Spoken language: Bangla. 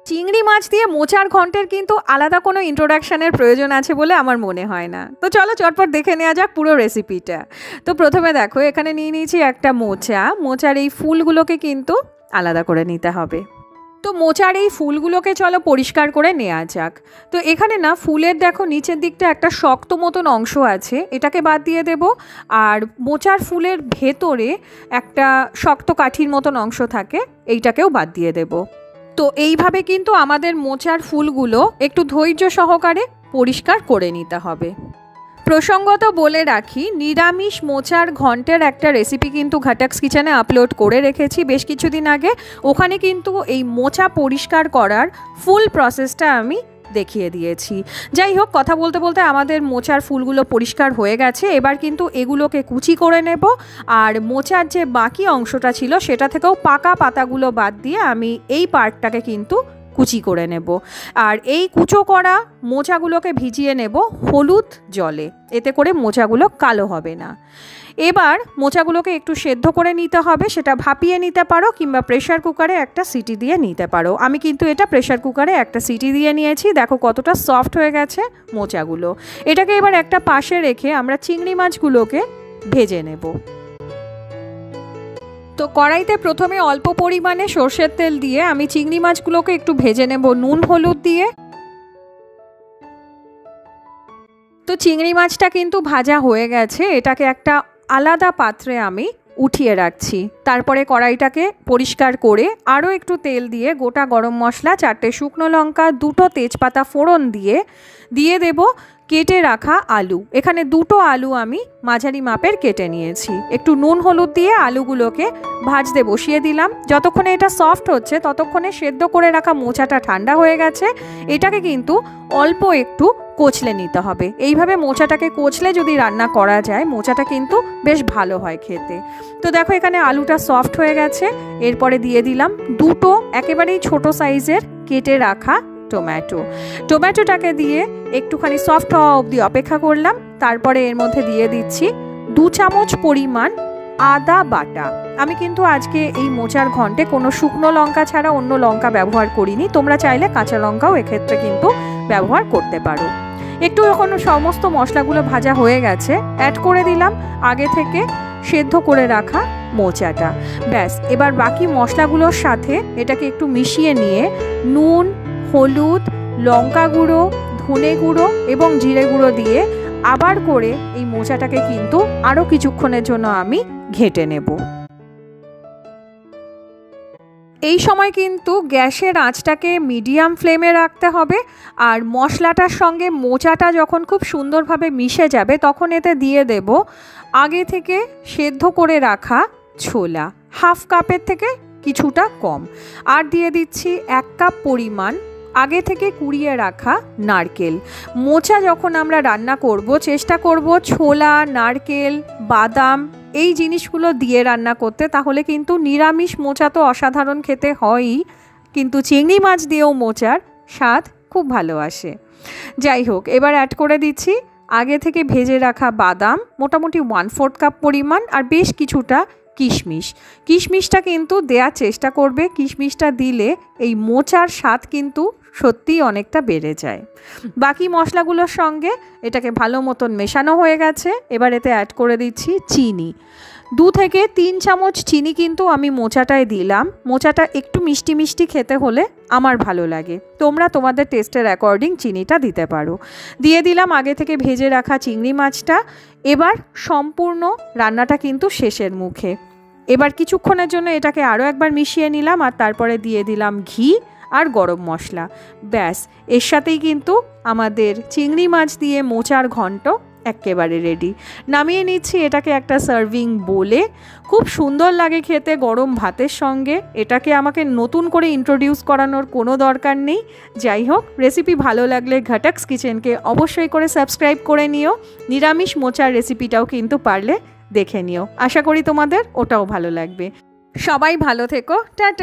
চিংড়ি মাছ দিয়ে মোচার ঘন্টের কিন্তু আলাদা কোনো ইন্ট্রোডাকশানের প্রয়োজন আছে বলে আমার মনে হয় না। তো চলো চটপট দেখে নেওয়া যাক পুরো রেসিপিটা। তো প্রথমে দেখো এখানে নিয়ে নিয়েছি একটা মোচার এই ফুলগুলোকে কিন্তু আলাদা করে নিতে হবে। তো মোচার এই ফুলগুলোকে চলো পরিষ্কার করে নেওয়া যাক। তো এখানে না ফুলের দেখো নিচের দিকটা একটা শক্ত মতন অংশ আছে, এটাকে বাদ দিয়ে দেব। আর মোচার ফুলের ভেতরে একটা শক্ত কাঠির মতন অংশ থাকে, এইটাকেও বাদ দিয়ে দেব। তো এইভাবে কিন্তু আমাদের মোচার ফুলগুলো একটু ধৈর্য সহকারে পরিষ্কার করে নিতে হবে। প্রসঙ্গত বলে রাখি, নিরামিষ মোচার ঘন্টের একটা রেসিপি কিন্তু ঘাটাক্স কিচেনে আপলোড করে রেখেছি বেশ কিছুদিন আগে। ওখানে কিন্তু এই মোচা পরিষ্কার করার ফুল প্রসেসটা আমি দেখিয়ে দিয়েছি। যাই হোক, কথা বলতে বলতে আমাদের মোচার ফুলগুলো পরিষ্কার হয়ে গেছে। এবার কিন্তু এগুলোকে কুচি করে নেব। আর মোচার যে বাকি অংশটা ছিল সেটা থেকেও পাকা পাতাগুলো বাদ দিয়ে আমি এই পার্টটাকে কিন্তু কুচি করে নেব। আর এই কুচো করা মোচাগুলোকে ভিজিয়ে নেব হলুদ জলে, এতে করে মোচাগুলো কালো হবে না। এবার মোচাগুলোকে একটু সেদ্ধ করে নিতে হবে, সেটা ভাপিয়ে নিতে পারো কিংবা প্রেশার কুকারে একটা সিটি দিয়ে নিতে পারো। আমি কিন্তু এটা প্রেশার কুকারে একটা সিটি দিয়ে নিয়েছি। দেখো কতটা সফট হয়ে গেছে মোচাগুলো। এটাকে এবার একটা পাশে রেখে আমরা চিংড়ি মাছগুলোকে ভেজে নেব। তো কড়াইতে প্রথমে অল্প পরিমাণে সর্ষের তেল দিয়ে আমি চিংড়ি মাছগুলোকে একটু ভেজে নেব নুন হলুদ দিয়ে। তো চিংড়ি মাছটা কিন্তু ভাজা হয়ে গেছে, এটাকে একটা আলাদা পাত্রে আমি উঠিয়ে রাখছি। তারপরে কড়াইটাকে পরিষ্কার করে আরও একটু তেল দিয়ে গোটা গরম মশলা, 4টে শুকনো লঙ্কা, 2টো তেজপাতা ফোড়ন দিয়ে দেব কেটে রাখা আলু। এখানে 2টো আলু আমি মাঝারি মাপের কেটে নিয়েছি। একটু নুন হলুদ দিয়ে আলুগুলোকে ভাজতে বসিয়ে দিলাম। যতক্ষণে এটা সফট হচ্ছে ততক্ষণে সেদ্ধ করে রাখা মোচাটা ঠান্ডা হয়ে গেছে। এটাকে কিন্তু অল্প একটু কচলে নিতে হবে। এইভাবে মোচাটাকে কচলে যদি রান্না করা যায় মোচাটা কিন্তু বেশ ভালো হয় খেতে। তো দেখো এখানে আলুটা সফট হয়ে গেছে। এরপরে দিয়ে দিলাম 2টো একেবারেই ছোট সাইজের কেটে রাখা টমেটোটাকে দিয়ে একটুখানি সফট হওয়া অবধি অপেক্ষা করলাম। তারপরে এর মধ্যে দিয়ে দিচ্ছি 2 চামচ পরিমাণ আদা বাটা। আমি কিন্তু আজকে এই মোচার ঘন্টে কোনো শুকনো লঙ্কা ছাড়া অন্য লঙ্কা ব্যবহার করিনি, তোমরা চাইলে কাঁচা লঙ্কাও এক্ষেত্রে কিন্তু ব্যবহার করতে পারো। একটু যখন সমস্ত মশলাগুলো ভাজা হয়ে গেছে অ্যাড করে দিলাম আগে থেকে সেদ্ধ করে রাখা মোচাটা। ব্যাস, এবার বাকি মশলাগুলোর সাথে এটাকে একটু মিশিয়ে নিয়ে নুন, হলুদ, লঙ্কা গুঁড়ো, ধনে গুঁড়ো এবং জিরে গুঁড়ো দিয়ে আবার করে এই মোচাটাকে কিন্তু আরও কিছুক্ষণের জন্য আমি ঘেঁটে নেব। এই সময় কিন্তু গ্যাসের আঁচটাকে মিডিয়াম ফ্লেমে রাখতে হবে। আর মশলাটার সঙ্গে মোচাটা যখন খুব সুন্দরভাবে মিশে যাবে তখন এতে দিয়ে দেব আগে থেকে সেদ্ধ করে রাখা ছোলা, হাফ কাপের থেকে কিছুটা কম। আর দিয়ে দিচ্ছি 1 কাপ পরিমাণ আগে থেকে কুড়িয়ে রাখা নারকেল। মোচা যখন আমরা রান্না করব চেষ্টা করব ছোলা, নারকেল, বাদাম এই জিনিসগুলো দিয়ে রান্না করতে, তাহলে কিন্তু নিরামিষ মোচা তো অসাধারণ খেতে হয়ই, কিন্তু চিংড়ি মাছ দিয়েও মোচার স্বাদ খুব ভালো আসে। যাই হোক, এবার অ্যাড করে দিচ্ছি আগে থেকে ভেজে রাখা বাদাম, মোটামুটি 1/4 কাপ পরিমাণ, আর বেশ কিছুটা কিশমিশটা কিন্তু দেওয়ার চেষ্টা করবে। কিশমিশটা দিলে এই মোচার স্বাদ কিন্তু সত্যিই অনেকটা বেড়ে যায়। বাকি মশলাগুলোর সঙ্গে এটাকে ভালো মতন মেশানো হয়ে গেছে। এবার এতে অ্যাড করে দিচ্ছি চিনি। 2 থেকে 3 চামচ চিনি কিন্তু আমি মোচাটায় দিলাম। মোচাটা একটু মিষ্টি মিষ্টি খেতে হলে আমার ভালো লাগে, তোমরা তোমাদের টেস্টের অ্যাকর্ডিং চিনিটা দিতে পারো। দিয়ে দিলাম আগে থেকে ভেজে রাখা চিংড়ি মাছটা। এবার সম্পূর্ণ রান্নাটা কিন্তু শেষের মুখে। এবার কিছুক্ষণের জন্য এটাকে আরও একবার মিশিয়ে নিলাম আর তারপরে দিয়ে দিলাম ঘি আর গরম মশলা। ব্যাস, এর সাথেই কিন্তু আমাদের চিংড়ি মাছ দিয়ে মোচার ঘন্ট একেবারে রেডি। নামিয়ে নিচ্ছি এটাকে একটা সার্ভিং বোলে। খুব সুন্দর লাগে খেতে গরম ভাতের সঙ্গে। এটাকে আমাকে নতুন করে ইন্ট্রোডিউস করানোর কোনো দরকার নেই। যাই হোক, রেসিপি ভালো লাগলে ঘাটাক্স কিচেনকে অবশ্যই করে সাবস্ক্রাইব করে নিও। নিরামিষ মোচার রেসিপিটাও কিন্তু পারলে দেখে নিও, আশা করি তোমাদের ওটাও ভালো লাগবে। সবাই ভালো থেকো, টাটা।